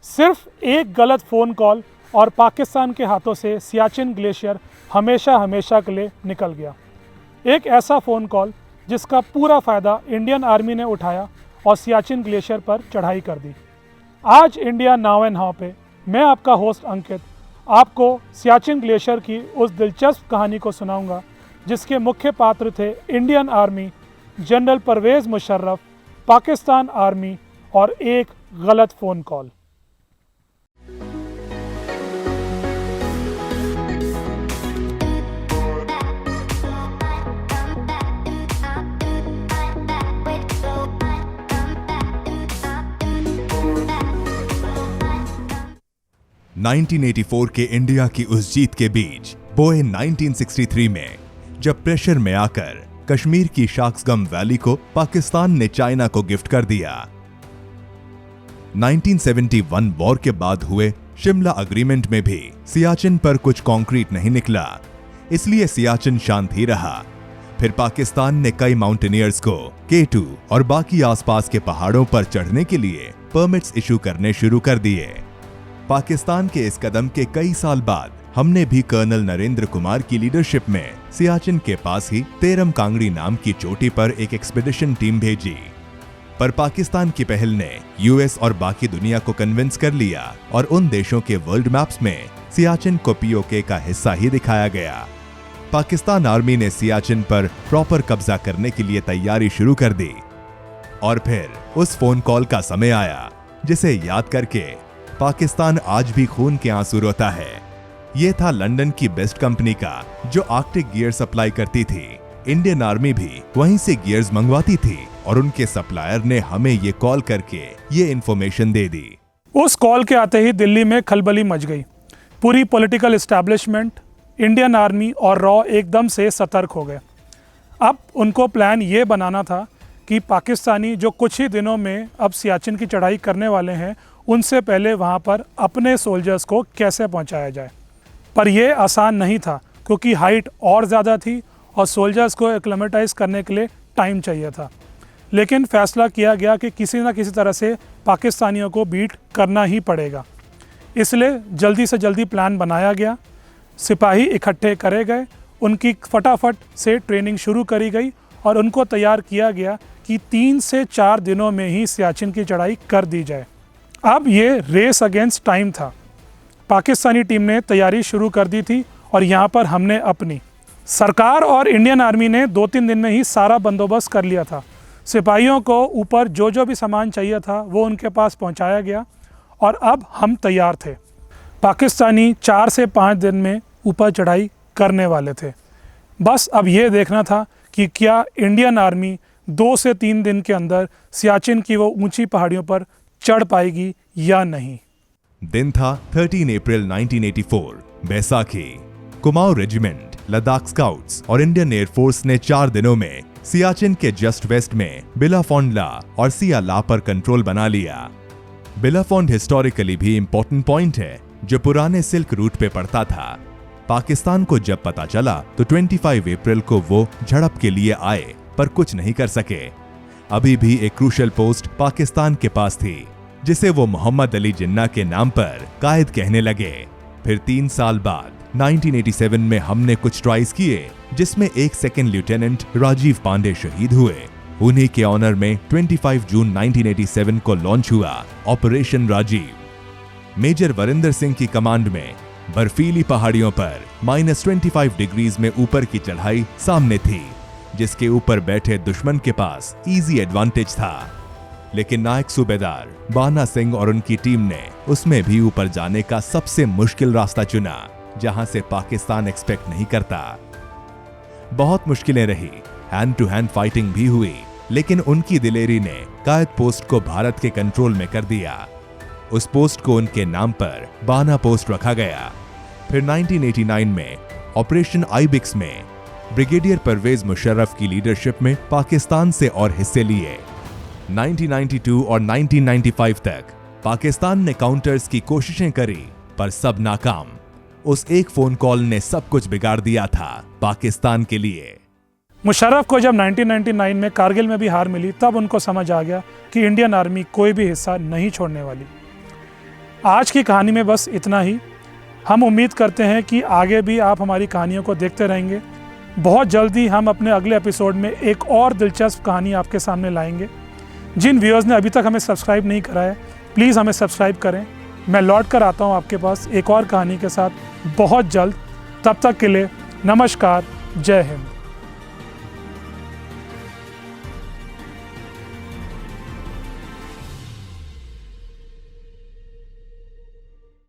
सिर्फ एक गलत फ़ोन कॉल और पाकिस्तान के हाथों से सियाचिन ग्लेशियर हमेशा हमेशा के लिए निकल गया। एक ऐसा फ़ोन कॉल जिसका पूरा फ़ायदा इंडियन आर्मी ने उठाया और सियाचिन ग्लेशियर पर चढ़ाई कर दी। आज इंडिया नाउ एंड हाउ पे मैं आपका होस्ट अंकित आपको सियाचिन ग्लेशियर की उस दिलचस्प कहानी को सुनाऊंगा जिसके मुख्य पात्र थे Indian army, general Parvez Musharraf, Pakistan army और एक गलत फ़ोन कॉल। ...1984 के इंडिया की उस जीत के बीच बोए 1963 में जब प्रेशर में आकर कश्मीर की शाक्सगम वैली को पाकिस्तान ने चाइना को गिफ्ट कर दिया। 1971 वॉर के बाद हुए शिमला अग्रीमेंट में भी सियाचिन पर कुछ कॉन्क्रीट नहीं निकला, इसलिए सियाचिन शांत ही रहा। फिर पाकिस्तान ने कई माउंटेनियर्स को K2 और बाकी आसपास के पहाड़ों पर चढ़ने के लिए परमिट्स इशू करने शुरू कर दिए। पाकिस्तान के इस कदम के कई साल बाद हमने भी कर्नल नरेंद्र कुमार की लीडरशिप में सियाचिन के पास ही तेरम कांगड़ी नाम की चोटी पर एक एक्सपीडिशन टीम भेजी, पर पाकिस्तान की पहल ने यूएस और बाकी दुनिया को कन्विंस कर लिया और उन देशों के वर्ल्ड मैप्स में सियाचिन को पीओके का हिस्सा ही दिखाया गया। पाकिस्तान आर्मी ने सियाचिन पर प्रॉपर कब्जा करने के लिए तैयारी शुरू कर दी और फिर उस फोन कॉल का समय आया जिसे याद करके पाकिस्तान आज भी खून के आंसू रोता है। ये था लंदन की बेस्ट कंपनी का जो आर्कटिक गियर सप्लाई करती थी। इंडियन आर्मी भी वहीं से गियर्स मंगवाती थी और उनके सप्लायर ने हमें ये कॉल करके ये इन्फॉर्मेशन दे दी। उस कॉल के आते ही दिल्ली में खलबली मच गई। पूरी पॉलिटिकल एस्टैब्लिशमेंट, इंडियन आर्मी और रॉ एकदम से सतर्क हो गए। अब उनको प्लान ये बनाना था कि पाकिस्तानी जो कुछ ही दिनों में अब सियाचिन की चढ़ाई करने वाले हैं उनसे पहले वहाँ पर अपने सोल्जर्स को कैसे पहुँचाया जाए। पर यह आसान नहीं था क्योंकि हाइट और ज़्यादा थी और सोल्जर्स को एक्लेमेटाइज करने के लिए टाइम चाहिए था। लेकिन फैसला किया गया कि किसी न किसी तरह से पाकिस्तानियों को बीट करना ही पड़ेगा। इसलिए जल्दी से जल्दी प्लान बनाया गया, सिपाही इकट्ठे करे गए, उनकी फटाफट से ट्रेनिंग शुरू करी गई और उनको तैयार किया गया कि 3 से 4 दिनों में ही सियाचिन की चढ़ाई कर दी जाए। अब ये रेस अगेंस्ट टाइम था। पाकिस्तानी टीम ने तैयारी शुरू कर दी थी और यहाँ पर हमने अपनी सरकार और इंडियन आर्मी ने 2-3 दिन में ही सारा बंदोबस्त कर लिया था। सिपाहियों को ऊपर जो जो भी सामान चाहिए था वो उनके पास पहुँचाया गया और अब हम तैयार थे। पाकिस्तानी 4 से 5 दिन में ऊपर चढ़ाई करने वाले थे। बस अब ये देखना था कि क्या इंडियन आर्मी 2 से 3 दिन के अंदर सियाचिन की वो ऊंची पहाड़ियों पर चढ़ पाएगी या नहीं। दिन था 13 अप्रैल 1984, बैसाखी। कुमाऊं रेजिमेंट, लद्दाख स्काउट्स और इंडियन एयरफोर्स ने 4 दिनों में सियाचिन के जस्ट वेस्ट में बिलाफोंड ला और सिया ला पर कंट्रोल बना लिया। बिलाफोंड हिस्टोरिकली भी इंपॉर्टेंट पॉइंट है जो पुराने सिल्क रूट पे पड़ता था। पाकिस्तान को जब पता चला तो 25 अप्रैल को वो झड़प के लिए आए पर कुछ नहीं कर सके। अभी भी एक क्रूशल पोस्ट पाकिस्तान के पास थी जिसे वो मोहम्मद अली जिन्ना के नाम पर कायद कहने लगे। फिर 3 साल बाद 1987 में हमने कुछ ट्राइज किए जिसमें एक सेकंड लेफ्टिनेंट राजीव पांडे शहीद हुए। उन्हीं के ऑनर में 25 जून 1987 को लॉन्च हुआ ऑपरेशन राजीव। मेजर वरिंदर सिंह की कमांड में बर्फीली पहाड़ियों पर -25 डिग्रीज में ऊपर की चढ़ाई सामने थी जिसके ऊपर बैठे दुश्मन के पास इजी एडवांटेज था। लेकिन नायक सूबेदार बाना सिंह और उनकी टीम ने उसमें भी ऊपर जाने का सबसे मुश्किल रास्ता चुना जहां से पाकिस्तान एक्सपेक्ट नहीं करता। बहुत मुश्किलें रही, हैंड टू हैंड फाइटिंग भी हुई, लेकिन उनकी दिलेरी ने कायद पोस्ट को भारत के कंट्रोल में कर दिया। उस पोस्ट को उनके नाम पर बाना पोस्ट रखा गया। फिर 1989 में ऑपरेशन आइबिक्स में ब्रिगेडियर परवेज मुशर्रफ की लीडरशिप में पाकिस्तान से और हिस्से लिए। 1992 और 1995 तक पाकिस्तान ने काउंटर्स की कोशिशें करी पर सब नाकाम। उस एक फोन कॉल ने सब कुछ बिगाड़ दिया था पाकिस्तान के लिए। मुशर्रफ को जब 1999 में कारगिल में भी हार मिली तब उनको समझ आ गया कि इंडियन आर्मी कोई भी हिस्सा नहीं छोड़ने वाली। आज की कहानी में बस इतना ही। हम उम्मीद करते हैं कि आगे भी आप हमारी कहानियों को देखते रहेंगे। बहुत जल्दी हम अपने अगले एपिसोड में एक और दिलचस्प कहानी आपके सामने लाएंगे। जिन व्यूअर्स ने अभी तक हमें सब्सक्राइब नहीं करा है, प्लीज़ हमें सब्सक्राइब करें। मैं लौट कर आता हूँ आपके पास एक और कहानी के साथ बहुत जल्द। तब तक के लिए नमस्कार, जय हिंद।